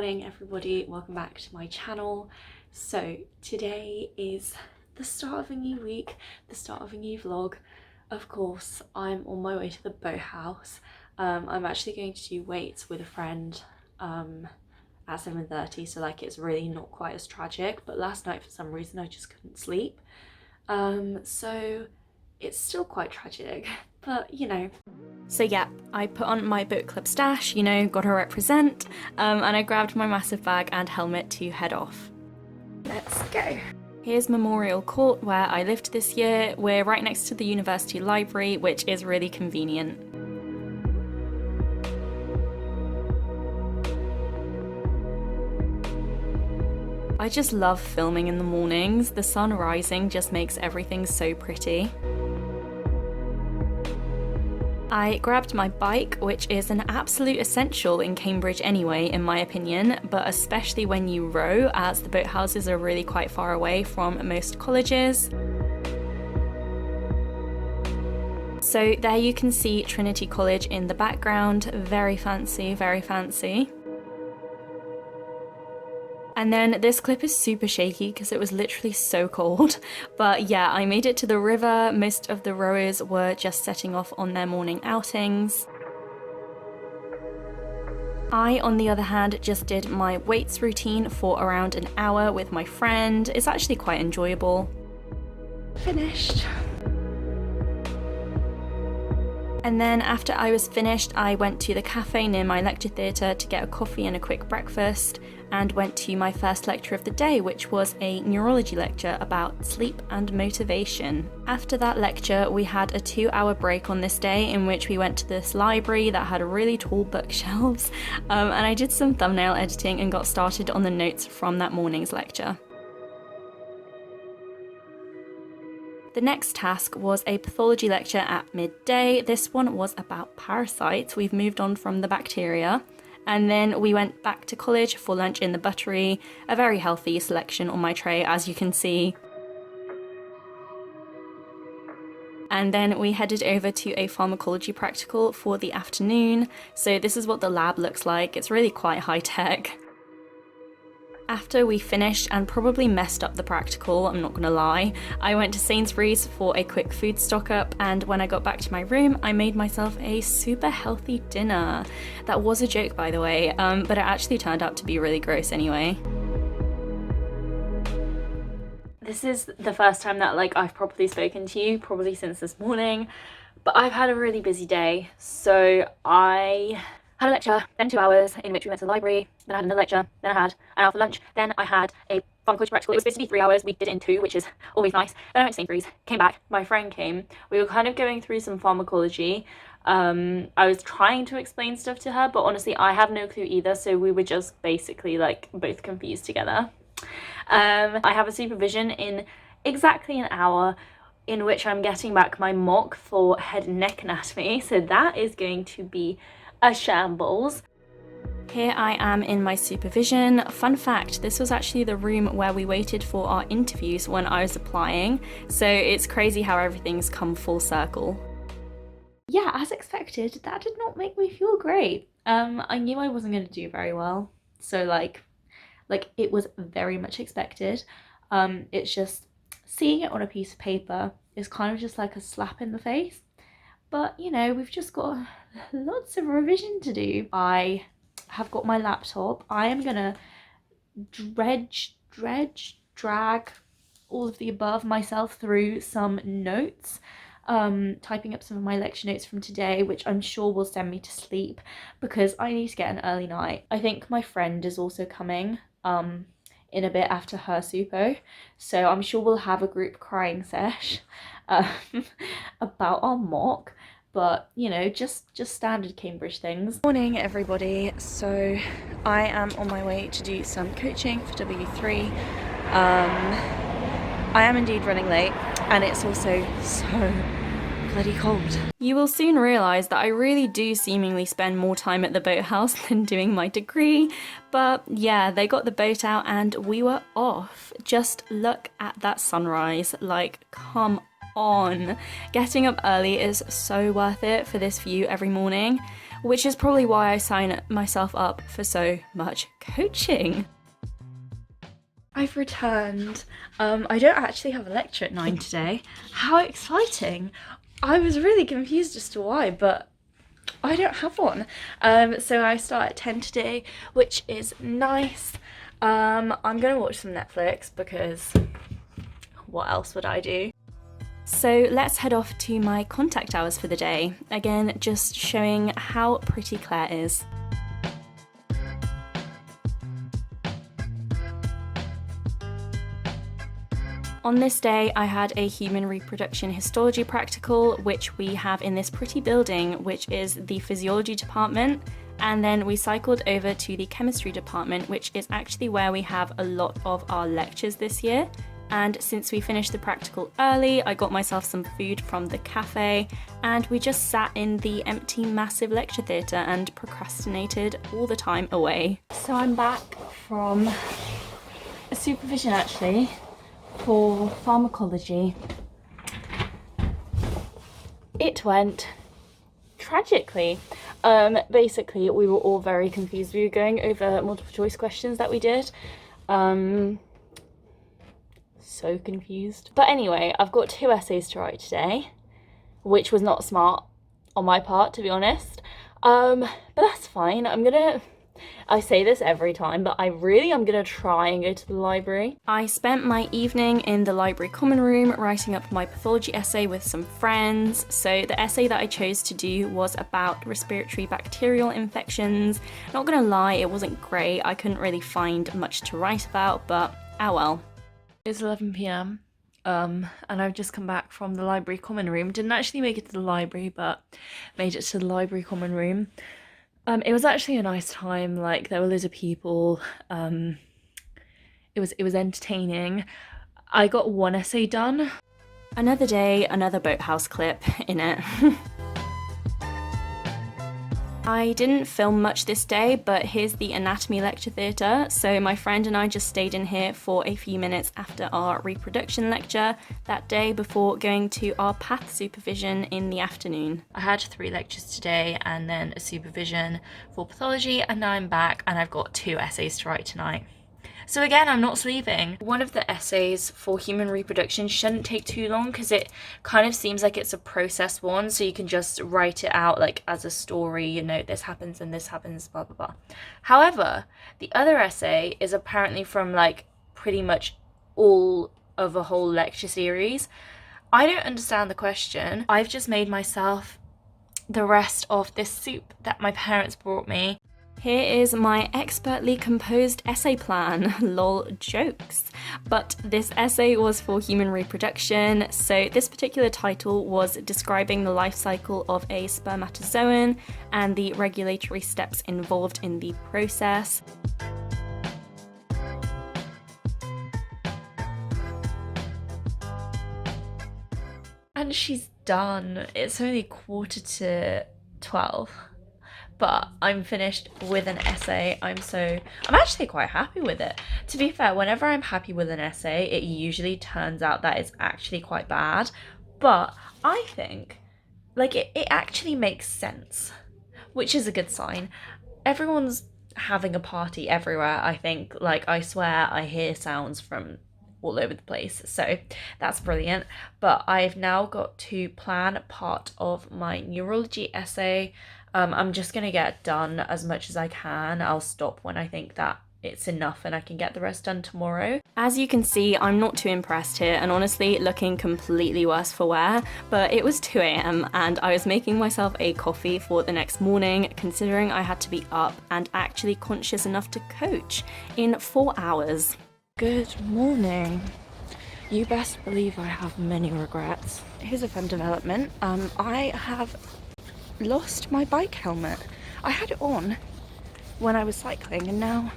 morning everybody, welcome back to my channel. So today is the start of a new week, the start of a new vlog. Of course, I'm on my way to the boathouse. I'm actually going to do weights with a friend at 7:30, so like it's really not quite as tragic, but last night for some reason I just couldn't sleep. So it's still quite tragic, but you know. So yeah, I put on my book club stash, you know, gotta represent, and I grabbed my massive bag and helmet to head off. Let's go. Here's Memorial Court, where I lived this year. We're right next to the university library, which is really convenient. I just love filming in the mornings. The sun rising just makes everything so pretty. I grabbed my bike, which is an absolute essential in Cambridge anyway, in my opinion, but especially when you row, as the boathouses are really quite far away from most colleges. So there you can see Trinity College in the background, very fancy, very fancy. And then this clip is super shaky because it was literally so cold. But yeah, I made it to the river. Most of the rowers were just setting off on their morning outings. I, on the other hand, just did my weights routine for around an hour with my friend. It's actually quite enjoyable. Finished. And then after I was finished, I went to the cafe near my lecture theatre to get a coffee and a quick breakfast, and went to my first lecture of the day, which was a neurology lecture about sleep and motivation. After that lecture, we had a 2-hour break on this day in which we went to this library that had really tall bookshelves, and I did some thumbnail editing and got started on the notes from that morning's lecture. The next task was a pathology lecture at midday. This one was about parasites. We've moved on from the bacteria. And then we went back to college for lunch in the buttery. A very healthy selection on my tray, as you can see. And then we headed over to a pharmacology practical for the afternoon. So this is what the lab looks like. It's really quite high tech. After we finished and probably messed up the practical, I'm not gonna lie, I went to Sainsbury's for a quick food stock up, and when I got back to my room, I made myself a super healthy dinner. That was a joke, by the way, but it actually turned out to be really gross anyway. This is the first time that I've properly spoken to you, probably since this morning, but I've had a really busy day. So I had a lecture, then 2 hours in which we went to the library, then I had another lecture, then I had an hour for lunch, then I had a pharmacology practical. It was supposed to be 3 hours, we did it in 2, which is always nice. Then I went to Sainsbury's, came back, my friend came, we were kind of going through some pharmacology. I was trying to explain stuff to her, but honestly I have no clue either, so we were just basically both confused together. I have a supervision in exactly an hour, in which I'm getting back my mock for head and neck anatomy, so that is going to be a shambles. Here I am in my supervision. Fun fact, this was actually the room where we waited for our interviews when I was applying, so it's crazy how everything's come full circle. Yeah, as expected, that did not make me feel great. I knew I wasn't going to do very well, so it was very much expected. It's just seeing it on a piece of paper is kind of just like a slap in the face. But, you know, we've just got lots of revision to do. I have got my laptop. I am gonna drag all of the above myself through some notes, typing up some of my lecture notes from today, which I'm sure will send me to sleep because I need to get an early night. I think my friend is also coming in a bit after her supo, so I'm sure we'll have a group crying sesh about our mock, but you know, just standard Cambridge things. Morning everybody, so I am on my way to do some coaching for W3. I am indeed running late, and it's also so bloody cold. You will soon realise that I really do seemingly spend more time at the boathouse than doing my degree, but yeah, they got the boat out and we were off. Just look at that sunrise, come on. Getting up early is so worth it for this view every morning. which is probably why I sign myself up for so much coaching. I've returned. I don't actually have a lecture at 9 today. How exciting! I was really confused as to why, but I don't have one. So I start at 10 today, which is nice. I'm gonna watch some Netflix because what else would I do? So let's head off to my contact hours for the day. Again, just showing how pretty Claire is. On this day, I had a human reproduction histology practical, which we have in this pretty building, which is the physiology department. And then we cycled over to the chemistry department, which is actually where we have a lot of our lectures this year. And since we finished the practical early, I got myself some food from the cafe, and we just sat in the empty, massive lecture theatre and procrastinated all the time away. So I'm back from a supervision actually, for pharmacology. It went tragically. Basically, we were all very confused. We were going over multiple choice questions that we did. So confused. But anyway, I've got 2 essays to write today, which was not smart on my part, to be honest. But that's fine. I say this every time, but I'm gonna try and go to the library. I spent my evening in the library common room writing up my pathology essay with some friends. So the essay that I chose to do was about respiratory bacterial infections. Not gonna lie, it wasn't great. I couldn't really find much to write about, but oh well. It's 11 p.m. And I've just come back from the library common room. Didn't actually make it to the library, but made it to the library common room. It was actually a nice time. Like, there were loads of people. It was entertaining. I got 1 essay done. Another day, another boathouse clip in it. I didn't film much this day, but here's the anatomy lecture theatre. So my friend and I just stayed in here for a few minutes after our reproduction lecture that day before going to our path supervision in the afternoon. I had 3 lectures today and then a supervision for pathology, and now I'm back and I've got 2 essays to write tonight. So again, I'm not sleeping. One of the essays for human reproduction shouldn't take too long because it kind of seems like it's a process one, so you can just write it out like as a story, you know, this happens and this happens, blah, blah, blah. However, the other essay is apparently from like pretty much all of a whole lecture series. I don't understand the question. I've just made myself the rest of this soup that my parents brought me. Here is my expertly composed essay plan, lol jokes. But this essay was for human reproduction, so this particular title was describing the life cycle of a spermatozoan and the regulatory steps involved in the process. And she's done. It's only 11:45. But I'm finished with an essay. I'm actually quite happy with it. To be fair, whenever I'm happy with an essay, it usually turns out that it's actually quite bad. But I think, like, it actually makes sense, which is a good sign. Everyone's having a party everywhere, I think. Like, I swear I hear sounds from all over the place, so that's brilliant. But I've now got to plan part of my neurology essay. I'm just gonna get done as much as I can. I'll stop when I think that it's enough and I can get the rest done tomorrow. As you can see, I'm not too impressed here and honestly looking completely worse for wear, but it was 2 a.m. and I was making myself a coffee for the next morning, considering I had to be up and actually conscious enough to coach in 4 hours. Good morning. You best believe I have many regrets. Here's a fun development. I have lost my bike helmet. I had it on when I was cycling and now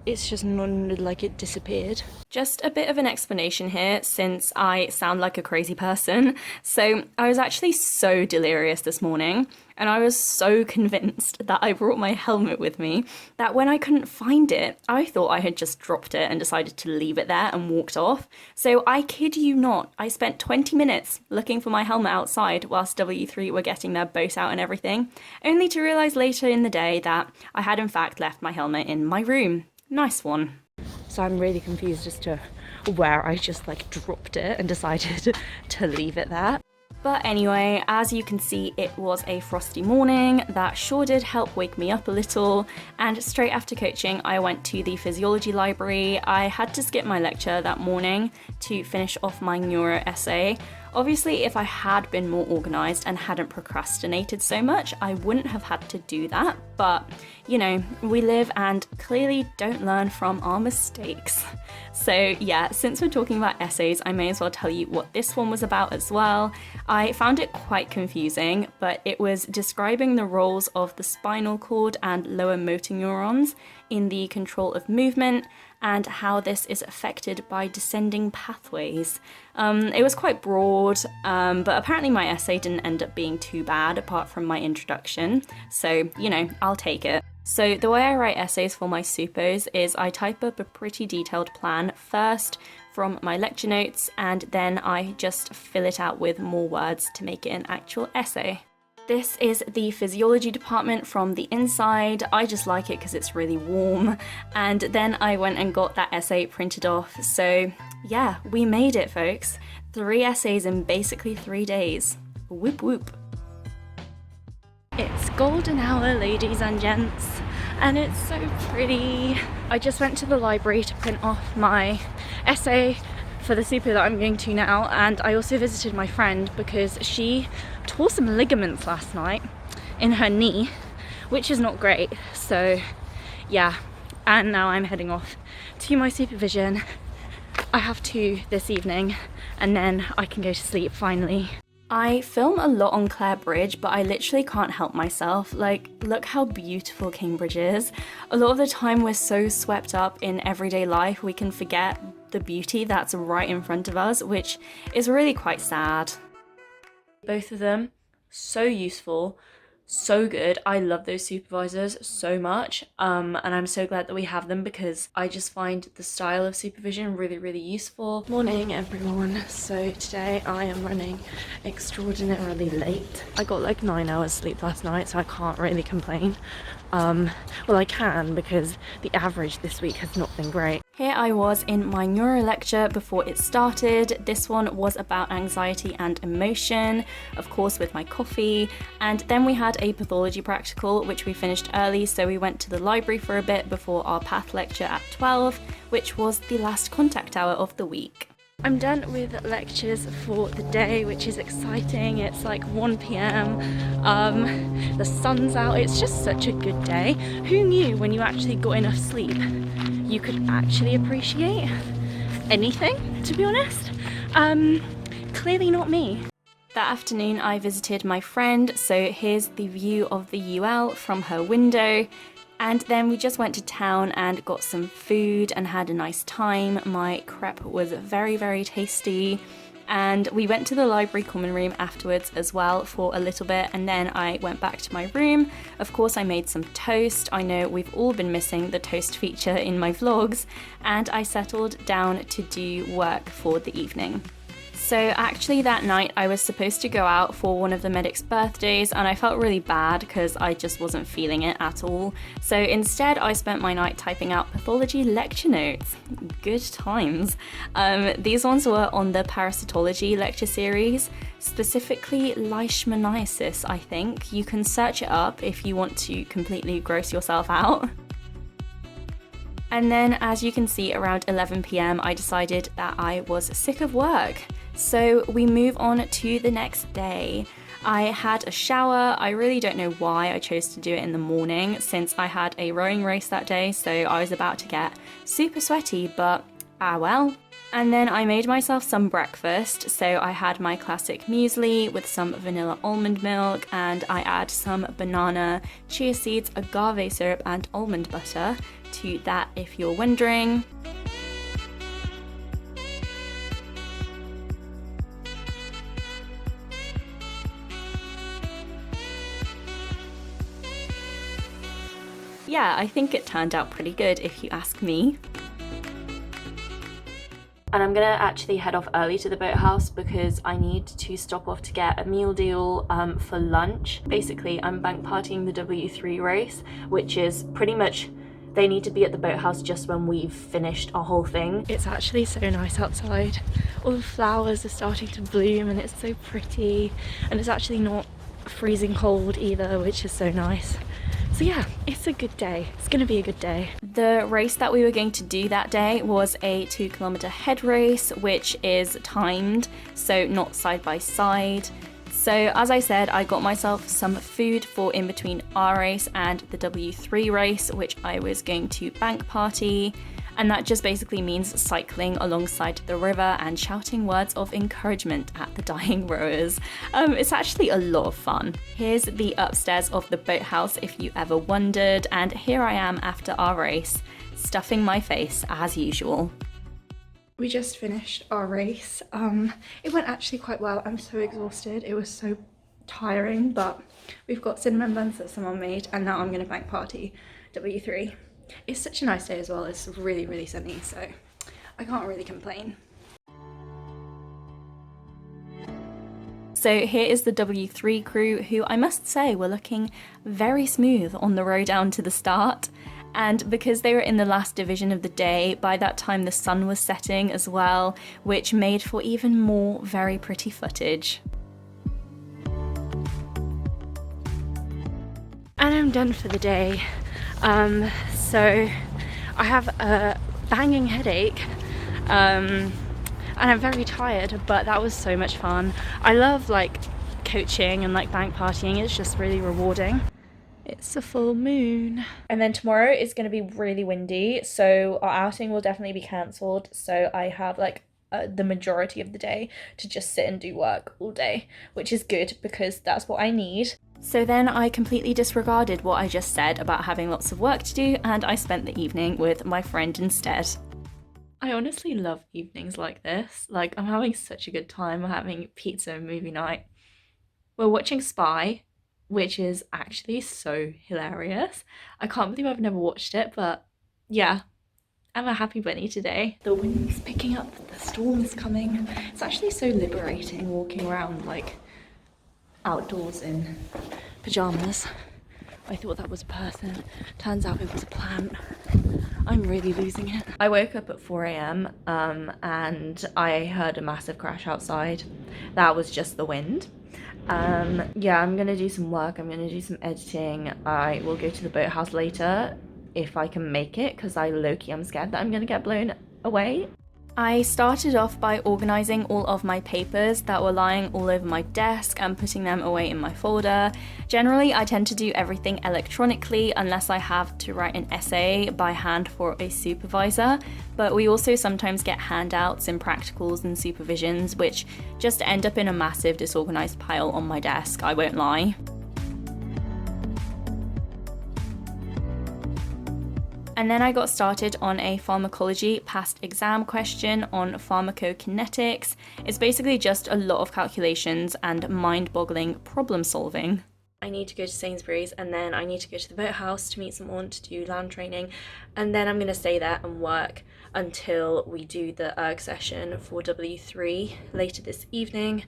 it's just not like it disappeared. Just a bit of an explanation here, since I sound like a crazy person. So I was actually so delirious this morning, and I was so convinced that I brought my helmet with me that when I couldn't find it, I thought I had just dropped it and decided to leave it there and walked off. So I kid you not, I spent 20 minutes looking for my helmet outside whilst W3 were getting their boat out and everything, only to realise later in the day that I had in fact left my helmet in my room. Nice one. So I'm really confused as to where I just like dropped it and decided to leave it there. But anyway, as you can see, it was a frosty morning. That sure did help wake me up a little. And straight after coaching, I went to the physiology library. I had to skip my lecture that morning to finish off my neuro essay. Obviously, if I had been more organised and hadn't procrastinated so much, I wouldn't have had to do that. But, you know, we live and clearly don't learn from our mistakes. So yeah, since we're talking about essays, I may as well tell you what this one was about as well. I found it quite confusing, but it was describing the roles of the spinal cord and lower motor neurons in the control of movement and how this is affected by descending pathways. It was quite broad, but apparently my essay didn't end up being too bad apart from my introduction, so, you know, I'll take it. So the way I write essays for my supos is I type up a pretty detailed plan first from my lecture notes, and then I just fill it out with more words to make it an actual essay. This is the physiology department from the inside. I just like it because it's really warm. And then I went and got that essay printed off. So yeah, we made it, folks. 3 essays in basically 3 days. Whoop whoop. It's golden hour, ladies and gents, and it's so pretty. I just went to the library to print off my essay for the super that I'm going to now, and I also visited my friend because she tore some ligaments last night in her knee, which is not great. So yeah, and now I'm heading off to my supervision. I have 2 this evening, and then I can go to sleep finally. I film a lot on Clare Bridge, but I literally can't help myself. Like, look how beautiful Cambridge is. A lot of the time we're so swept up in everyday life, we can forget the beauty that's right in front of us, which is really quite sad. Both of them, so useful, so good. I love those supervisors so much, and I'm so glad that we have them because I just find the style of supervision really, really useful. Morning, everyone. So today I am running extraordinarily late. I got like 9 hours sleep last night, so I can't really complain. Well, I can because the average this week has not been great. Here I was in my neuro lecture before it started. This one was about anxiety and emotion, of course with my coffee, and then we had a pathology practical which we finished early, so we went to the library for a bit before our path lecture at 12, which was the last contact hour of the week. I'm done with lectures for the day, which is exciting. It's like 1 p.m. The sun's out. It's just such a good day. Who knew when you actually got enough sleep you could actually appreciate anything, to be honest? Clearly not me. That afternoon I visited my friend, so here's the view of the UL from her window. And then we just went to town and got some food and had a nice time. My crepe was very, very tasty. And we went to the library common room afterwards as well for a little bit, and then I went back to my room. Of course I made some toast. I know we've all been missing the toast feature in my vlogs, and I settled down to do work for the evening. So actually that night I was supposed to go out for one of the medic's birthdays, and I felt really bad because I just wasn't feeling it at all. So instead I spent my night typing out pathology lecture notes. Good times. These ones were on the parasitology lecture series, specifically leishmaniasis, I think. You can search it up if you want to completely gross yourself out. And then, as you can see, around 11 p.m. I decided that I was sick of work. So we move on to the next day. I had a shower. I really don't know why I chose to do it in the morning, since I had a rowing race that day, so I was about to get super sweaty, but well. And then I made myself some breakfast. So I had my classic muesli with some vanilla almond milk, and I add some banana, chia seeds, agave syrup and almond butter to that if you're wondering. Yeah, I think it turned out pretty good if you ask me. And I'm gonna actually head off early to the boathouse because I need to stop off to get a meal deal for lunch. Basically, I'm bank partying the W3 race, which is pretty much, they need to be at the boathouse just when we've finished our whole thing. It's actually so nice outside. All the flowers are starting to bloom and it's so pretty. And it's actually not freezing cold either, which is so nice. So yeah, it's a good day. It's gonna be a good day. The race that we were going to do that day was a 2-kilometer head race, which is timed, so not side by side. So as I said, I got myself some food for in between our race and the W3 race, which I was going to bank party. And that just basically means cycling alongside the river and shouting words of encouragement at the dying rowers. It's actually a lot of fun. Here's the upstairs of the boathouse if you ever wondered, and here I am after our race, stuffing my face as usual. We just finished our race. It went actually quite well. I'm so exhausted. It was so tiring, but we've got cinnamon buns that someone made, and now I'm gonna bank party W3. It's such a nice day as well. It's really, really sunny, so I can't really complain. So here is the W3 crew, who I must say were looking very smooth on the row down to the start. And because they were in the last division of the day, by that time the sun was setting as well, which made for even more very pretty footage. And I'm done for the day. So I have a banging headache and I'm very tired, but that was so much fun. I love like coaching and like bank partying. It's just really rewarding. It's a full moon. And then tomorrow is going to be really windy, so our outing will definitely be cancelled. So I have like the majority of the day to just sit and do work all day, which is good because that's what I need. So then I completely disregarded what I just said about having lots of work to do, and I spent the evening with my friend instead. I honestly love evenings like this. Like, I'm having such a good time. We're having pizza and movie night. We're watching Spy, which is actually so hilarious. I can't believe I've never watched it, but yeah, I'm a happy bunny today. The wind's picking up, the storm is coming. It's actually so liberating walking around like outdoors in pajamas. I thought that was a person. Turns out it was a plant. I'm really losing it. I woke up at 4 a.m. And I heard a massive crash outside. That was just the wind. Yeah, I'm gonna do some work. I'm gonna do some editing. I will go to the boathouse later if I can make it, because I'm scared that I'm gonna get blown away. I started off by organising all of my papers that were lying all over my desk and putting them away in my folder. Generally, I tend to do everything electronically unless I have to write an essay by hand for a supervisor, but we also sometimes get handouts and practicals and supervisions, which just end up in a massive disorganised pile on my desk, I won't lie. And then I got started on a pharmacology past exam question on pharmacokinetics. It's basically just a lot of calculations and mind-boggling problem solving. I need to go to Sainsbury's, and then I need to go to the boathouse to meet someone to do land training, and then I'm going to stay there and work until we do the erg session for W3 later this evening.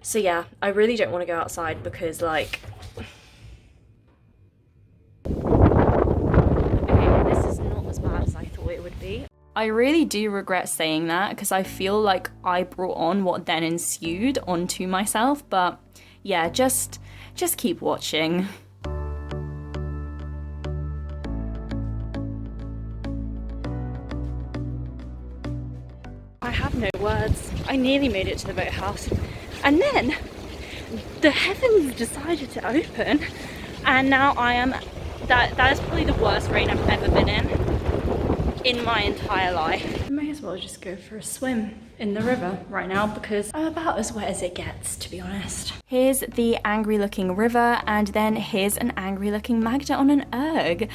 So yeah, I really don't want to go outside because like... it would be. I really do regret saying that because I feel like I brought on what then ensued onto myself, but yeah, just keep watching. I have no words. I nearly made it to the boathouse, and then the heavens decided to open, and now I am that is probably the worst rain I've ever been in my entire life. I may as as well just go for a swim in the river right now because I'm about as wet as it gets, to be honest. Here's the angry looking river, and then here's an angry looking Magda on an erg.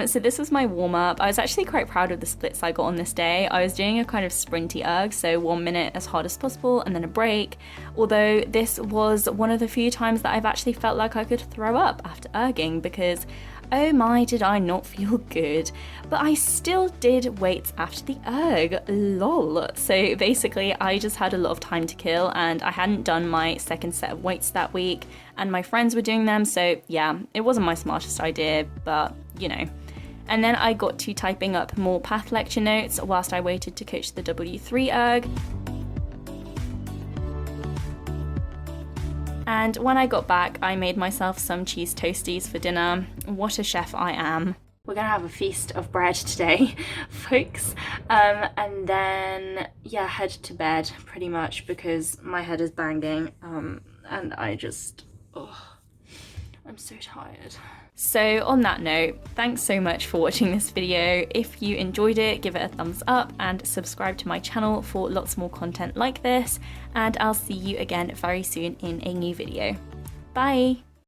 So this was my warm up. I was actually quite proud of the splits I got on this day. I was doing a kind of sprinty erg, so 1 minute as hard as possible and then a break. Although this was one of the few times that I've actually felt like I could throw up after erging, because oh my, did I not feel good. But I still did weights after the erg, lol. So basically I just had a lot of time to kill, and I hadn't done my second set of weights that week, and my friends were doing them, so yeah, it wasn't my smartest idea, but you know. And then I got to typing up more path lecture notes whilst I waited to coach the W3 erg. And when I got back, I made myself some cheese toasties for dinner. What a chef I am. We're gonna have a feast of bread today, folks. And then, yeah, head to bed pretty much because my head is banging. And I just, I'm so tired. So on that note, thanks so much for watching this video. If you enjoyed it, give it a thumbs up and subscribe to my channel for lots more content like this. And I'll see you again very soon in a new video. Bye!